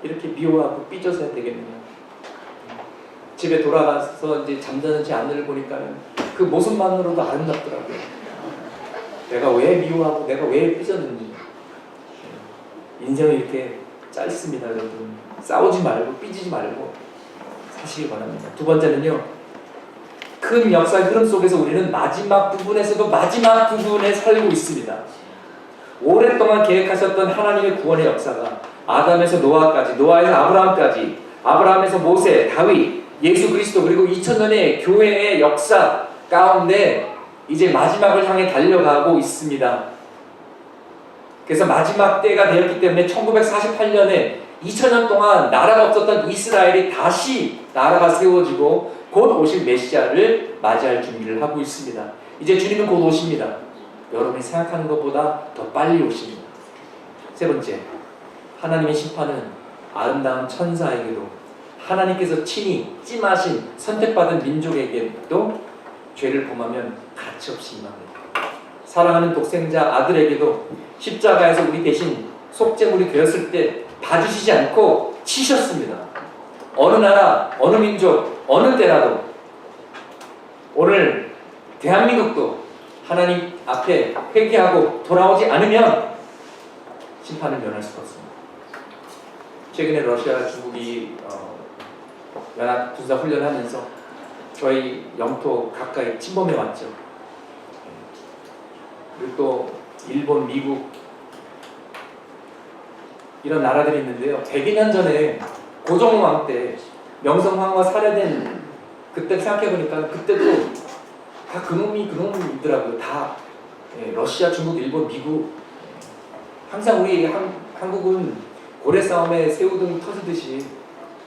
이렇게 미워하고 삐져서 해야 되겠느냐. 집에 돌아가서 이제 잠자는 제 아내를 보니까는 그 모습만으로도 아름답더라고요. 내가 왜 미워하고 내가 왜 삐졌는지. 인생은 이렇게 짧습니다, 여러분. 싸우지 말고 삐지지 말고 사시기 바랍니다. 두 번째는요, 큰 역사의 흐름 속에서 우리는 마지막 부분에서도 마지막 부분에 살고 있습니다. 오랫동안 계획하셨던 하나님의 구원의 역사가 아담에서 노아까지, 노아에서 아브라함까지, 아브라함에서 모세, 다윗, 예수 그리스도, 그리고 2000년의 교회의 역사 가운데 이제 마지막을 향해 달려가고 있습니다. 그래서 마지막 때가 되었기 때문에 1948년에 2000년 동안 나라가 없었던 이스라엘이 다시 나라가 세워지고 곧 오실 메시아를 맞이할 준비를 하고 있습니다. 이제 주님은 곧 오십니다. 여러분이 생각하는 것보다 더 빨리 오십니다. 세 번째, 하나님의 심판은 아름다운 천사에게도, 하나님께서 친히 찜하신 선택받은 민족에게도 죄를 범하면 가차없이 임합니다. 사랑하는 독생자 아들에게도 십자가에서 우리 대신 속죄물이 되었을 때 봐주시지 않고 치셨습니다. 어느 나라, 어느 민족, 어느 때라도. 오늘 대한민국도 하나님 앞에 회개하고 돌아오지 않으면 심판을 면할 수가 없습니다. 최근에 러시아, 중국이 연합 군사 훈련하면서 저희 영토 가까이 침범해 왔죠. 그리고 또 일본, 미국 이런 나라들이 있는데요. 100여 년 전에 고종왕 때 명성황후가 살해된 그때 생각해보니까 그때도 다 그놈이더라고요. 다 러시아, 중국, 일본, 미국. 항상 우리 한국은 고래 싸움에 새우등 터지듯이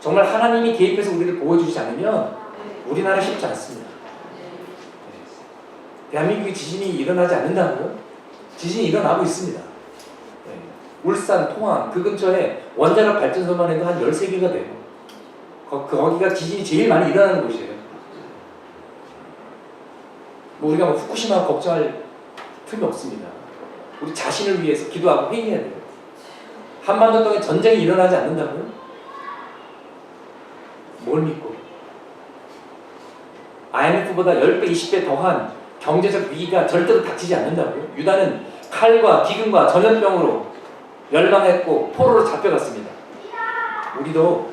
정말 하나님이 개입해서 우리를 보호해주지 않으면 우리나라 쉽지 않습니다. 대한민국에 지진이 일어나지 않는다고요? 지진이 일어나고 있습니다. 울산, 통항 그 근처에 원자력 발전소만 해도 한 13개가 돼요. 거기가 지진이 제일 많이 일어나는 곳이에요. 우리가 후쿠시마 걱정할 틈이 없습니다. 우리 자신을 위해서 기도하고 회개해야 돼요. 한반도 동에 전쟁이 일어나지 않는다고요? 뭘 믿고? IMF보다 10배, 20배 더한 경제적 위기가 절대로 닥치지 않는다고요? 유다는 칼과 기근과 전염병으로 멸망했고 포로로 잡혀갔습니다. 우리도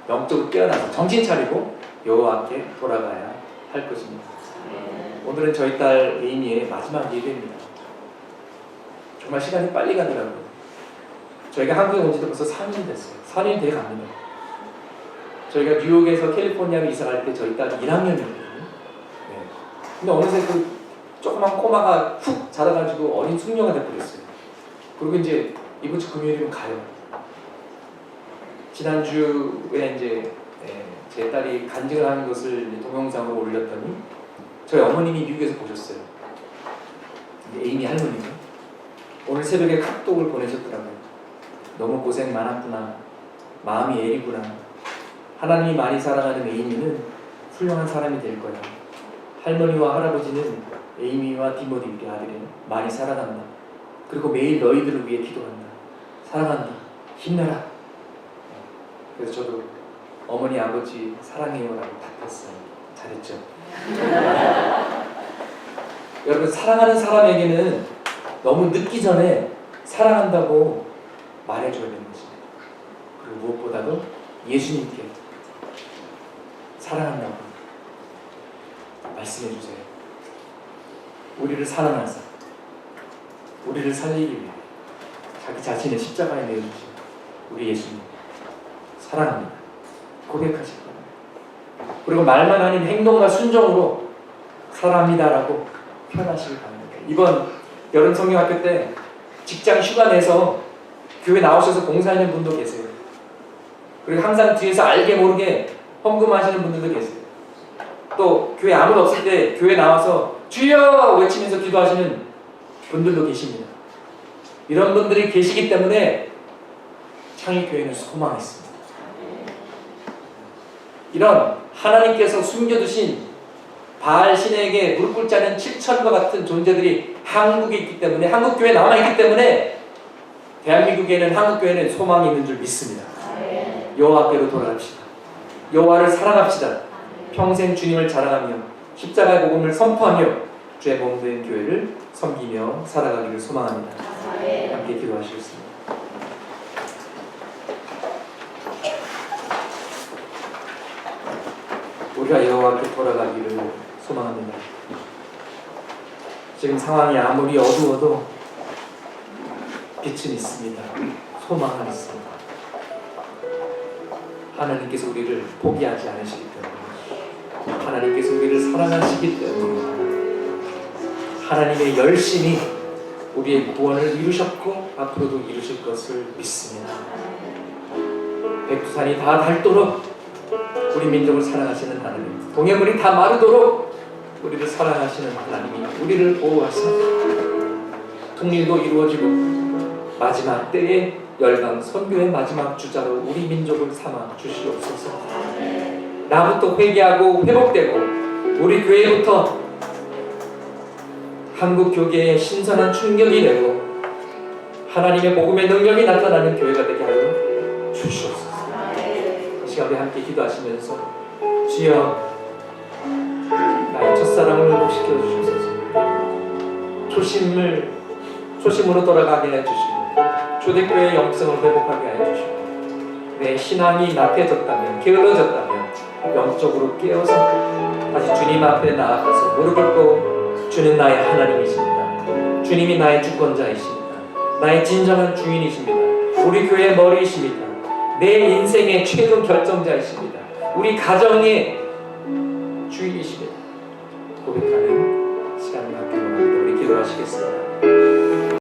영적으로 깨어나서 정신 차리고 여호와께 돌아가야 할 것입니다. 오늘은 저희 딸 에이미의 마지막 예배입니다. 정말 시간이 빨리 가더라고요. 저희가 한국에 온 지도 벌써 4년이 됐어요. 4년이 돼 갑니다. 저희가 뉴욕에서 캘리포니아로 이사 갈 때 저희 딸이 1학년이거든요. 네. 근데 어느새 그 조그만 꼬마가 훅 자라가지고 어린 숙녀가 돼버렸어요. 그리고 이제 이번 주 금요일이면 가요. 지난주에 이제 제 딸이 간증을 하는 것을 동영상으로 올렸더니 저희 어머님이 미국에서 보셨어요. 에이미 할머니가 오늘 새벽에 카톡을 보내셨더라고요. 너무 고생 많았구나. 마음이 애리구나. 하나님이 많이 사랑하는 에이미는 훌륭한 사람이 될 거야. 할머니와 할아버지는 에이미와 디모디 우리 아들이 많이 사랑한다. 그리고 매일 너희들을 위해 기도한다. 사랑한다. 힘내라. 그래서 저도 어머니 아버지 사랑해요라고 답했어요. 잘했죠. 여러분, 사랑하는 사람에게는 너무 늦기 전에 사랑한다고 말해줘야 되는 것입니다. 그리고 무엇보다도 예수님께 사랑한다고 말씀해 주세요. 우리를 사랑하사 우리를 살리기 위해 자기 자신의 십자가에 내어주신 우리 예수님 사랑합니다. 고백하실 겁니다. 그리고 말만 아닌 행동과 순종으로 사랑합니다라고 표현하시길 바랍니다. 이번 여름 성경학교 때 직장 휴가 내서 교회 나오셔서 봉사하는 분도 계세요. 그리고 항상 뒤에서 알게 모르게 헌금하시는 분들도 계세요. 또 교회 아무도 없을 때 교회 나와서 주여 외치면서 기도하시는 분들도 계십니다. 이런 분들이 계시기 때문에 창의교회는 소망이 있습니다. 이런 하나님께서 숨겨두신 바알 신에게 무릎 꿇지 않은 7천과 같은 존재들이 한국에 있기 때문에, 한국교회에 남아있기 때문에 대한민국에는, 한국교회는 소망이 있는 줄 믿습니다. 여호와께로 돌아갑시다. 여호와를 사랑합시다. 평생 주님을 자랑하며 십자가의 복음을 선포하며 주의 몸된 교회를 섬기며 살아가기를 소망합니다. 함께 기도하시겠습니다. 우리가 여호와께 돌아가기를 소망합니다. 지금 상황이 아무리 어두워도 빛은 있습니다. 소망은 있습니다. 하나님께서 우리를 포기하지 않으시기 때문에, 하나님께서 우리를 사랑하시기 때문에, 하나님의 열심히 우리의 구원을 이루셨고 앞으로도 이루실 것을 믿습니다. 백두산이 다 닳도록 우리 민족을 사랑하시는 하나님, 동해물이 다 마르도록 우리를 사랑하시는 하나님이 우리를 보호하사 통일도 이루어지고 마지막 때에 열강 선교의 마지막 주자로 우리 민족을 삼아 주시옵소서. 나부터 회개하고 회복되고 우리 교회부터 한국 교계에 신선한 충격이 되고 하나님의 복음의 능력이 나타나는 교회가 되게 하여 주시옵소서. 이 시간에 함께 기도하시면서 주여 나의 첫사랑을 회복시켜 주시옵소서. 초심으로 돌아가게 해주시고 초대교회의 영성을 회복하게 해주시고 내 신앙이 낙해졌다면, 게을러졌다면 영적으로 깨어서 다시 주님 앞에 나아가서 무릎 꿇고 주는 나의 하나님이십니다. 주님이 나의 주권자이십니다. 나의 진정한 주인이십니다. 우리 교회의 머리이십니다. 내 인생의 최종 결정자이십니다. 우리 가정의 주인이십니다. 고백하는 시간을 갖기로 합니다. 우리 기도하시겠습니다.